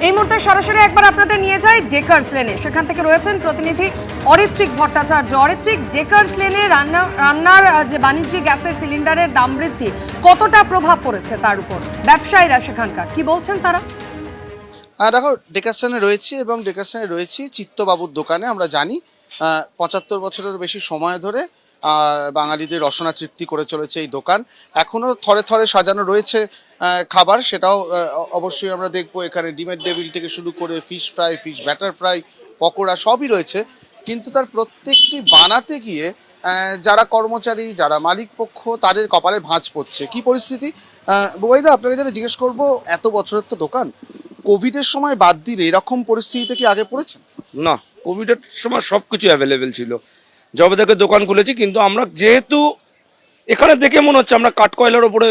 এই মুহূর্তে সরাসরি একবার আপনাদের নিয়ে যাই ডেকার্স লেনে। সেখান থেকে রয়েছেন প্রতিনিধি অরিত্রিক ভট্টাচার্য। অরিত্রিক, ডেকার্স লেনে রান্নার যে বাণিজ্যিক গ্যাসের সিলিন্ডারের দাম বৃদ্ধি কতটা প্রভাব পড়েছে তার উপর, ব্যবসায়ীরা সেখানকার কি বলছেন তারা? দেখো, ডেকার্সনে রয়েছে এবং ডেকার্সনে রয়েছে চিত্তবাবুর দোকানে। আমরা জানি ৭৫ বছরের বেশি সময় ধরে বাঙালিদের রসনা তৃপ্তি করে চলেছে এই দোকান। এখনও থরে থরে সাজানো রয়েছে খাবার, সেটাও অবশ্যই আমরা দেখবো। এখানে ডিমের ডেভিল থেকে শুরু করে fish fry, fish batter fry, pakora সবই রয়েছে। কিন্তু তার প্রত্যেকটি বানাতে গিয়ে যারা কর্মচারী, যারা মালিক পক্ষ, তাদের কপালে ভাঁজ পড়ছে। কি পরিস্থিতি বুবাইদা, আপনাকে যেটা জিজ্ঞেস করবো, এত বছরের তো দোকান, কোভিডের সময় বাদ দিলে এরকম পরিস্থিতিতে কি আগে পড়েছে? না, কোভিডের সময় সব কিছু অ্যাভেলেবেল ছিল, যবে থেকে দোকান খুলেছি। কিন্তু আমরা যেহেতু এখানে দেখে মনে হচ্ছে আমরা কাঠকয়লার ওপরে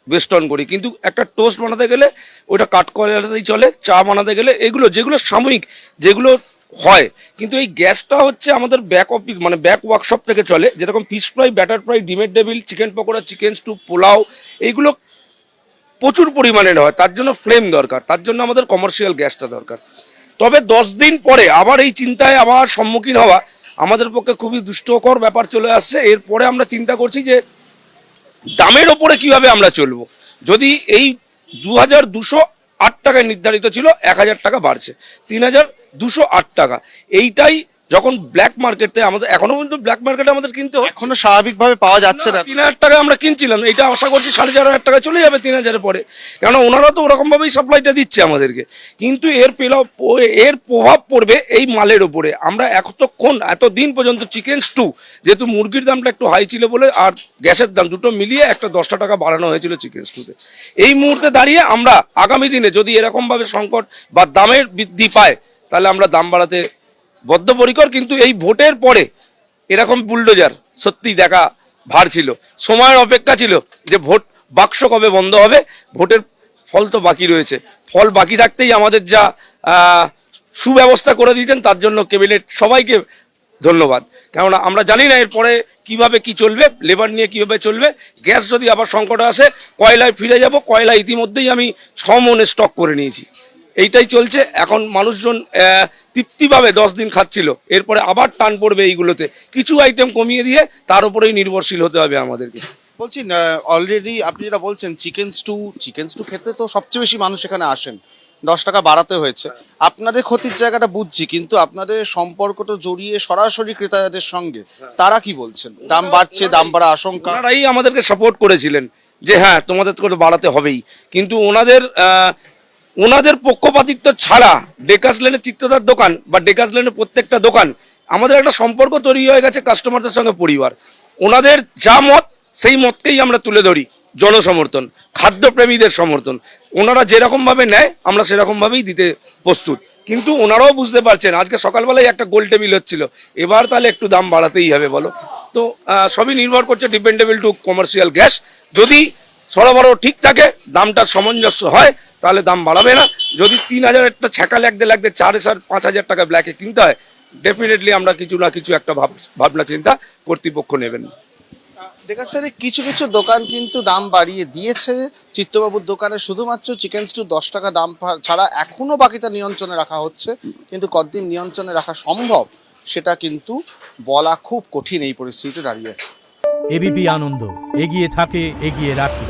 বেস্টন করি, কিন্তু একটা টোস্ট বানাতে গেলে ওটা কাঠকয়লাতেই চলে। চা বানাতে গেলে এগুলো যেগুলো সাময়িক যেগুলো হয়, কিন্তু এই গ্যাসটা হচ্ছে আমাদের ব্যাক অফিস মানে ব্যাক ওয়ার্কশপ থেকে চলে। যেরকম ফিশ ফ্রাই, ব্যাটার ফ্রাই, ডিমের devil, chicken pakora, chicken stew, pulao, এইগুলো প্রচুর পরিমাণে হয়। তার জন্য ফ্লেম দরকার, তার জন্য আমাদের কমার্শিয়াল গ্যাসটা দরকার। তবে 10 দিন পরে আবার এই চিন্তায় আমার সম্মুখীন হওয়া আমাদের পক্ষে খুবই দুষ্টকর ব্যাপার চলে আসছে। এরপরে আমরা চিন্তা করছি যে দামের ওপরে কিভাবে আমরা চলবো। যদি এই 2208 টাকায় নির্ধারিত ছিল, 1000 টাকা বাড়ছে, 3208 টাকা। এইটাই যখন ব্ল্যাক মার্কেটে আমাদের এখনো পর্যন্ত ব্ল্যাক মার্কেটে আমাদের কিনতে এখনো স্বাভাবিকভাবে পাওয়া যাচ্ছে না। 3000 টাকায় আমরা কিনছিলাম, এটা আশা করছি 4500 টাকায় চলে যাবে 3000-এর পরে, কেন ওনারা তো ওরকমভাবেই সাপ্লাইটা দিচ্ছে আমাদেরকে। কিন্তু এর প্রভাব পড়বে এই মালের ওপরে। আমরা এতদিন পর্যন্ত চিকেন স্টু, যেহেতু মুরগির দামটা একটু হাই ছিল বলে আর গ্যাসের দাম দুটো মিলিয়ে একটা 10 টাকা বাড়ানো হয়েছিল চিকেন স্টুতে। এই মুহূর্তে দাঁড়িয়ে আমরা আগামী দিনে যদি এরকমভাবে সংকট বা দামের বৃদ্ধি পায়, তাহলে আমরা দাম বাড়াতে বদ্ধপরিকর। কিন্তু এই ভোটের পরে এরকম বুলডোজার সত্যি দেখা ভার ছিল। সময়ের অপেক্ষা ছিল যে ভোট বাক্স কবে বন্ধ হবে। ভোটের ফল তো বাকি রয়েছে, ফল বাকি থাকতেই আমাদের যা সুব্যবস্থা করে দিয়েছেন তার জন্য ক্যাবিনেট সবাইকে ধন্যবাদ। কেননা আমরা জানি না এরপরে কিভাবে কি চলবে, লেবার নিয়ে কিভাবে চলবে। গ্যাস যদি আবার সংকট আসে, কয়লায় ফিরে যাব। কয়লা ইতিমধ্যেই আমি 6 মনে স্টক করে নিয়েছি। এইটাই চলছে এখন। মানুষজন তৃপ্তিভাবে 10 দিন খাচ্ছিল, এরপরে আবার টান পড়বে এইগুলোতে। কিছু আইটেম কমিয়ে দিয়ে তার উপরেই নির্ভরশীল হতে হবে আমাদেরকে। বলছি, অলরেডি আপনি যেটা বলছেন চিকেন স্টু খেতে তো সবচেয়ে বেশি মানুষ এখানে আসেন, 10 টাকা বাড়াতে হয়েছে। আপনাদের ক্ষতির জায়গাটা বুঝছি, কিন্তু আপনাদের সম্পর্কটা জড়িয়ে সরাসরি ক্রেতাদের সঙ্গে, তারা কি বলছেন? দাম বাড়ছে, দাম বাড়া আশঙ্কা। ওনারাই আমাদেরকে সাপোর্ট করেছিলেন যে হ্যাঁ তোমাদের তো বাড়াতে হবেই, কিন্তু ওনাদের পক্ষপাতিত্ব ছাড়া ডেকার্স লেনের চিত্তদার দোকান বা ডেকার্স লেনের প্রত্যেকটা দোকান, আমাদের একটা সম্পর্ক তৈরি হয়ে গেছে কাস্টমারদের সঙ্গে, পরিবার। ওনাদের যা মত সেই মতকেই আমরা তুলে ধরি, জনসমর্থন, খাদ্যপ্রেমীদের সমর্থন। ওনারা যেরকমভাবে নেয় আমরা সেরকমভাবেই দিতে প্রস্তুত। কিন্তু ওনারাও বুঝতে পারছেন, আজকে সকালবেলায় একটা গোল টেবিল হচ্ছিল, এবার তাহলে একটু দাম বাড়াতেই হবে বলো। তো সবই নির্ভর করছে ডিপেন্ডেবল টু কমার্শিয়াল গ্যাস। যদি সরবরাহ ঠিক থাকে, দামটা সামঞ্জস্য হয়, তাহলে দাম বাড়াবে না। যদি 3000 একটা ছ্যাঁকা লাগতে 4,500 টাকা ব্ল্যাকে কিনতে হয়, ডেফিনেটলি আমরা কিছু না কিছু একটা ভাবনা চিন্তা কর্তৃপক্ষ নেবেন। ডেকার্সের কিছু কিছু দোকান কিন্তু দাম বাড়িয়ে দিয়েছে। চিত্তবাবুর দোকানে শুধুমাত্র চিকেন স্টু 10 টাকা দাম ছাড়া এখনো বাকিটা নিয়ন্ত্রণে রাখা হচ্ছে। কিন্তু কতদিন নিয়ন্ত্রণে রাখা সম্ভব সেটা কিন্তু বলা খুব কঠিন এই পরিস্থিতিতে দাঁড়িয়ে। এবিপি আনন্দ, এগিয়ে থাকে, এগিয়ে রাখে।